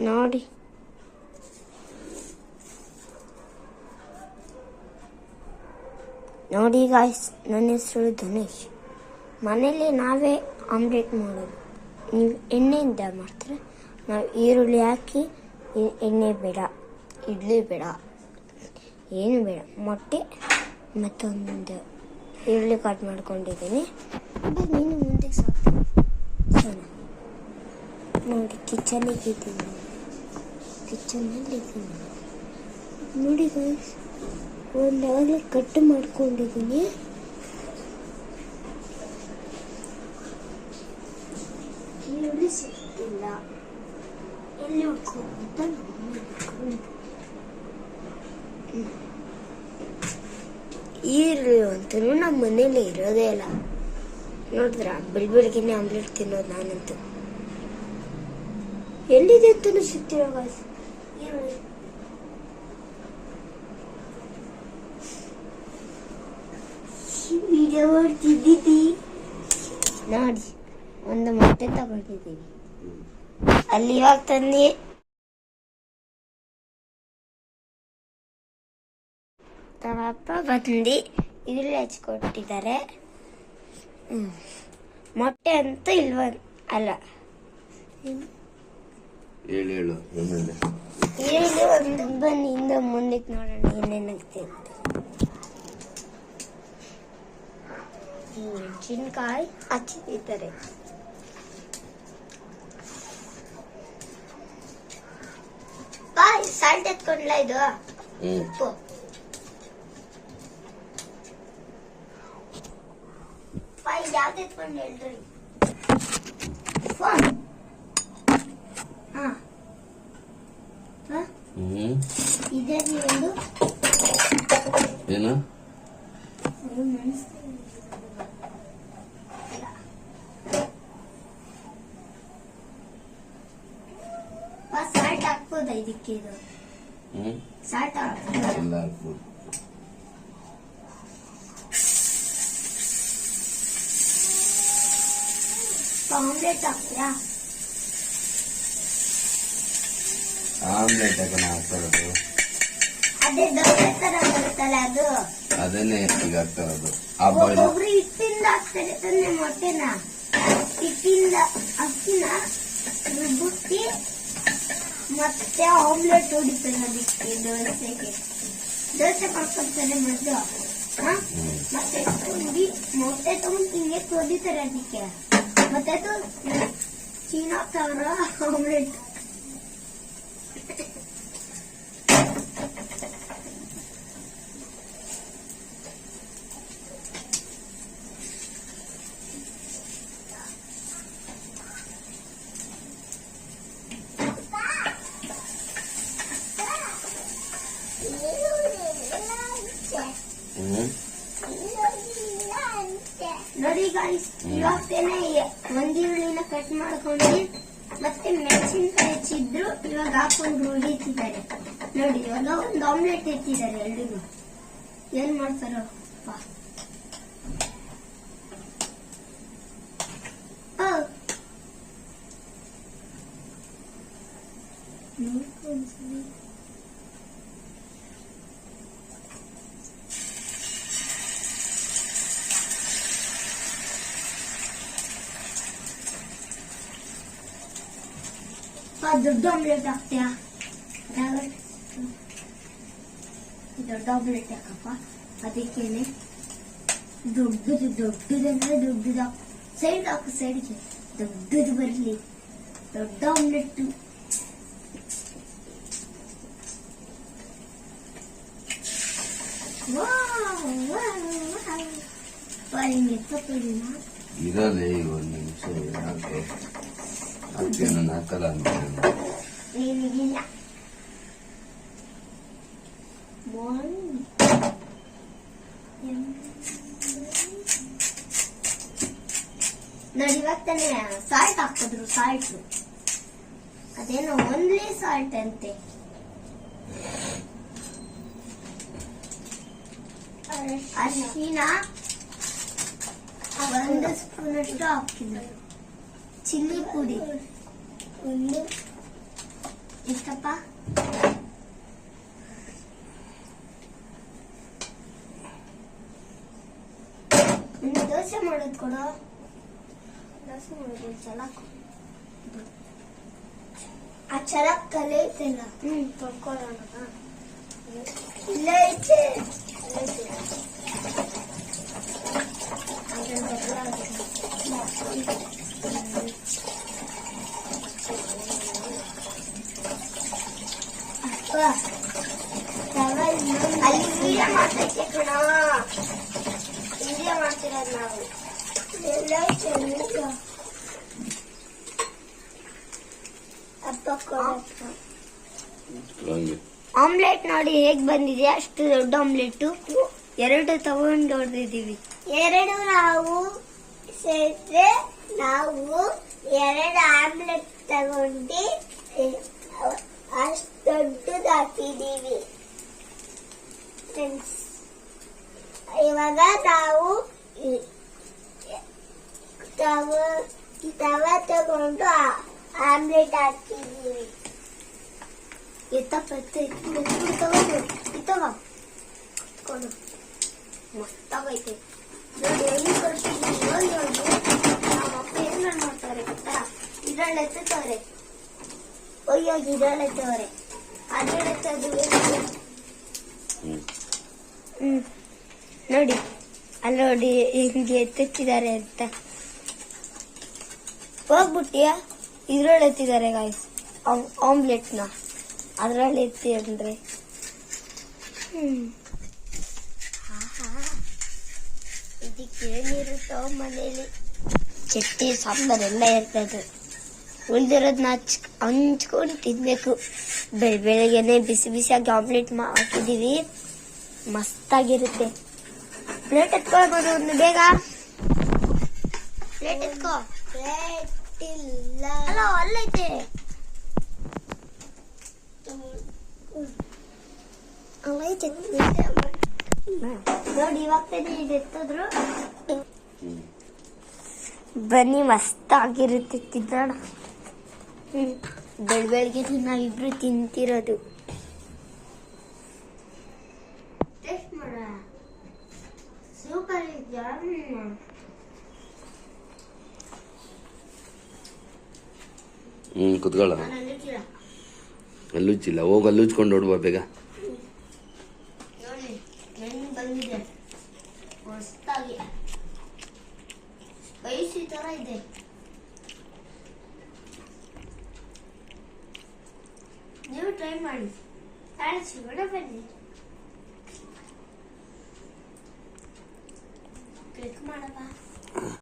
ನೋಡಿ ನೋಡಿ ಗಾಯ್ಸ್, ನನ್ನ ಹೆಸರು ಧನೇಶ್. ಮನೇಲಿ ನಾವೇ ಆಮ್ಲೆಟ್ ಮಾಡೋದು. ನೀವು ಎಣ್ಣೆಯಿಂದ ಮಾಡ್ತಾರೆ, ನಾವು ಈರುಳ್ಳಿ ಹಾಕಿ, ಎಣ್ಣೆ ಬೇಡ, ಇಡ್ಲಿ ಬೇಡ, ಏನು ಬೇಡ, ಮೊಟ್ಟೆ ಮತ್ತೊಂದು ಈರುಳ್ಳಿ ಕಟ್ ಮಾಡ್ಕೊಂಡಿದ್ದೀನಿ. ನೀನು ಮುಂದೆ ಸಾಕು. ನೋಡಿ ಕಿಚನಿಗೆ ಇದ್ದೀನಿ, ಕಿಚನಲ್ಲಿ ಇದ್ದೀನಿ ನೋಡಿ ಗೈಸ್. ಒಂದಾಗಲೇ ಕಟ್ ಮಾಡ್ಕೊಂಡಿದ್ದೀನಿ. ಈರುಳ್ಳಿ ಸಿಕ್ತಿಲ್ಲ, ಎಲ್ಲಿ ಹುಡ್ಕೊಂತ ಈರುಳ್ಳಿ ಅಂತೂ ನಮ್ಮ ಮನೇಲಿ ಇರೋದೇ ಇಲ್ಲ. ನೋಡಿದ್ರ ಬೆಳಗ್ಗೆನೆ ಆಮ್ಲೆಟ್ ತಿನ್ನೋದು ನಾನಂತೂ. ಎಲ್ಲಿದೆ ಅಂತಲೂ ಸಿಗ್ತಿರೋ ಗಾಯ್ಸ್ ಈರುಳ್ಳಿ. ವಿಡಿಯೋ ಮಾಡ್ತಿದ್ದೀವಿ ನೋಡಿ. ಒಂದು ಮೊಟ್ಟೆ ತಗೊಂಡಿದ್ದೀವಿ, ಅಲ್ಲಿ ಇವಾಗ ತಂದು ತಮ್ಮಪ್ಪ ಬಂದು ಈರುಳ್ಳಿ ಹಚ್ಕೊಟ್ಟಿದ್ದಾರೆ. ಮೊಟ್ಟೆ ಅಂತ ಇಲ್ವ ಅಲ್ಲ, ಹೇಳು ಈರುಳ್ಳಿ ಒಂದು ಬನ್ನಿಂದ ಮುಂದಕ್ಕೆ ನೋಡೋಣ ಏನೇನಾಗುತ್ತೆ ಅಂತ. ಮೆಣಸಿನ್ಕಾಯಿ ಹಚ್ಚಿದ್ದಾರೆ. ಸಾಲ್ಟ್ ಎತ್ಕೊಂಡ್ಲ ಇದು ಉಪ್ಪು. ಯಾವ್ದು ಎತ್ಕೊಂಡು ಹೇಳ್ರಿ ಫೋನ್. ಇದರಲ್ಲಿ ಒಂದು ಏನು ಸಾಲ್ಟ್ ಹಾಕ್ಬೋದಾ ಇದಕ್ಕೆ? ಇದು ಸಾಲ್ಟ್ ಹಾಕ್ಬೋದು. ಆಮ್ಲೆಟ್ ಹಾಕ್ತೀರಾ? ಆಮ್ಲೆಟ್ ಹಾಕ್ತಾರದು ಅದೇ ದೋಸೆ ತರ ಬರುತ್ತಲ್ಲ ಅದು, ಅದನ್ನೇ ಈಗ ಹಾಕ್ತಾರದು. ಒಬ್ಬೊಬ್ರು ಹಿಟ್ಟಿಂದ ಹಾಕ್ತಾರೆ ತಾನೆ ಮೊಟ್ಟೆನ. ಹಿಟ್ಟಿಂದ ಅಕ್ಕಿನ ರುಬ್ಬಿ ಮತ್ತೆ ಆಮ್ಲೆಟ್ ಹೊಡಿತಾರೆ ಅದಕ್ಕೆ. ದೋಸೆ ಮಾಡ್ಕೊಳ್ತಾರೆ ಮೊದಲು, ಮತ್ತೆ ಮೊಟ್ಟೆ ತಗೊಂಡು ತಿನ್ನಕ್ಕೆ ಹೊಡಿತಾರೆ ಅದಕ್ಕೆ. ಮತ್ತೆ ಅದು ಚೀನಾ ತರ ಆಮ್ಲೆಟ್. ನೋಡಿ ಗಾಯ್ಸ್, ಇವಾಗ್ತೇನೆ ಒಂದ್ ಈರುಳ್ಳಿನ ಕಟ್ ಮಾಡ್ಕೊಂಡು ಮತ್ತೆ ಮೆಣಸಿನ್ಕಾಯಿ ಹೆಚ್ಚಿದ್ರು ಇವಾಗ ಹಾಕೊಂಡು ಹೊಡಿತಿದ್ದಾರೆ ನೋಡಿ. ಇವಾಗ ಒಂದು ಆಮ್ಲೆಟ್ ಎತ್ತಿದ್ದಾರೆ ಎಲ್ರಿಗೂ. ಏನ್ ಮಾಡ್ತಾರೋ ದೊಡ್ಡ ಆಮ್ಲೆಟ್ ಹಾಕ್ತೀಯಾ? ದೊಡ್ಡ ಆಮ್ಲೆಟ್ ಹಾಕಪ್ಪ. ಅದಕ್ಕೇನೆ ದೊಡ್ಡದಂದ್ರೆ ದೊಡ್ಡದ ಸೈಡ್ ಹಾಕು, ಸೈಡ್ಗೆ ದೊಡ್ಡದು ಬರಲಿ. ದೊಡ್ಡ ಆಮ್ಲೆಟ್ ಇರೋದೇ ಈಗ ಒಂದು ನಿಮಿಷ ಅಕ್ಕೇನು ಹಾಕಲ್ಲ ಅಂತ ಏನಿಲ್ಲ. ನೋಡಿ ಇವಾಗ ತಾನೆ ಸಾಲ್ಟ್ ಹಾಕಿದ್ರು. ಸಾಲ್ಟ್ ಅದೇನೋ ಓನ್ಲಿ ಸಾಲ್ಟ್ ಅಂತೆ. ಅರಿಶಿನ ಒಂದು ಸ್ಪೂನ್ ಅಷ್ಟು ಹಾಕಿದ್ರು. ಚಿಲ್ಲಿ ಪುಡಿ ಒಂದು ಇಷ್ಟಪ್ಪ ದೋಸೆ ಮಾಡೋದು ಕೊಡು. ದೋಸೆ ಮಾಡೋದು ಚಲಕ್. ಆ ಚಲಕ್ ಕಲಿಯುತ್ತಿಲ್ಲ. ತೊಳ್ಕೊಳ್ಳೋಣ. ಇಲ್ಲ ಐತೆ. ಅಲ್ಲಿ ವೀಡಿಯೋ ಮಾಡ್ತೈತೆ ಕಣ. ವೀಡಿಯೋ ಮಾಡ್ತಿರೋದು ನಾವು. ಎಲ್ಲ ಐತೆ ವೀಡಿಯೋ. ಆಮ್ಲೆಟ್ ನೋಡಿ ಹೇಗ್ ಬಂದಿದೆ. ಅಷ್ಟು ದೊಡ್ಡ ಆಮ್ಲೆಟ್ 2 ತಗೊಂಡು ಹೊಡೆದಿದ್ದೀವಿ. 2 ನಾವು ಸೇರಿದ್ರೆ ನಾವು 2 ಆಮ್ಲೆಟ್ ತಗೊಂಡು ಅಷ್ಟು ದೊಡ್ಡದು ಹಾಕಿದ್ದೀವಿ ಫ್ರೆಂಡ್ಸ್. ಇವಾಗ ನಾವು ತವ ತಗೊಂಡು ಆಮ್ಲೆಟ್ ಹಾಕಿದ್ದೀವಿ. ತಗೊಂಡು ಮಸ್ತಾಗೈತೆ ನೋಡಿ. ಎಲ್ಲಿ ಕೊಡ್ತಿದ್ದೀವಿ ನಮ್ಮಪ್ಪ ಏನ್ ಮಾಡ್ತಾರೆ ಗೊತ್ತಾ? ಇದ್ರಲ್ಲಿ ಎತ್ತುತ್ತವ್ರೆ. ಅಯ್ಯೋ ಇದ್ರಲ್ಲಿ ಎತ್ತವ್ರೆ. ಅದ್ರಲ್ಲಿ ಎತ್ತೋದು ನೋಡಿ. ಅಲ್ಲಿ ನೋಡಿ ಹಿಂಗೆ ಎತ್ತುತ್ತಿದ್ದಾರೆ ಅಂತ. ಹೋಗ್ಬಿಟ್ಟಿಯಾ? ಇದ್ರಲ್ಲಿ ಎತ್ತಿದ್ದಾರೆ ಗಾಯ್ಸ್ ಆಮ್ಲೆಟ್ನ. ಅದ್ರಲ್ಲಿ ಎತ್ತಿ ಅಂದ್ರೆ ಇದಕ್ಕೆ ಏನಿರುತ್ತೋ ಮನೇಲಿ ಚಟ್ನಿ ಸಾಂಬಾರೆಲ್ಲ ಇರ್ತದೆ. ಉಳಿದಿರೋದನ್ನ ಹಂಚ್ಕೊಂಡು ತಿನ್ಬೇಕು. ಬೆಳಗ್ಗೆನೆ ಬಿಸಿ ಬಿಸಿಯಾಗಿ ಆಮ್ಲೆಟ್ ಹಾಕಿದೀವಿ. ಮಸ್ತಾಗಿರುತ್ತೆ. ಪ್ಲೇಟ್ ಎತ್ಕೊಳ್ಬೋದು ಒಂದು ಬೇಗ. ಪ್ಲೇಟ್ ಎತ್ಕೋ. ಪ್ಲೇಟ್ ಇಲ್ಲ. ಅಲ್ಲ ಅಲ್ಲೈತೆ. ನೋಡಿ ಇವಾಗ ಎತ್ತಿದ್ರು. ಬನ್ನಿ ಮಸ್ತಾಗಿರುತ್ತೆ ತಿನ್ನೋಣ. ಬೆಳಗ್ಗೆ ನಾವಿಬ್ರು ತಿಂತಿರೋದು. ಟೇಸ್ಟ್ ಮಾಡ. ಸೂಪರ್ ಇದೆಯಾ? ಕುತ್ಕೊಳ್ಳ. ಅಲ್ಲುಚ್ಚಿಲ್ಲ. ಹೋಗಿ ಅಲ್ಲುಚ್ಕೊಂಡು ನೋಡುವ ಬೇಗ. ನೋಡಿ ಹೆಣ್ಣು ಬಂದಿದೆ ಮಸ್ತಾಗಿ. ಸ್ಪೈಸಿ ತರ ಇದೆ. ನೀವು ಟ್ರೈ ಮಾಡಿ. ಸಿಗೋಣ ಬನ್ನಿ. ಕ್ಲಿಕ್ ಮಾಡಪ್ಪ.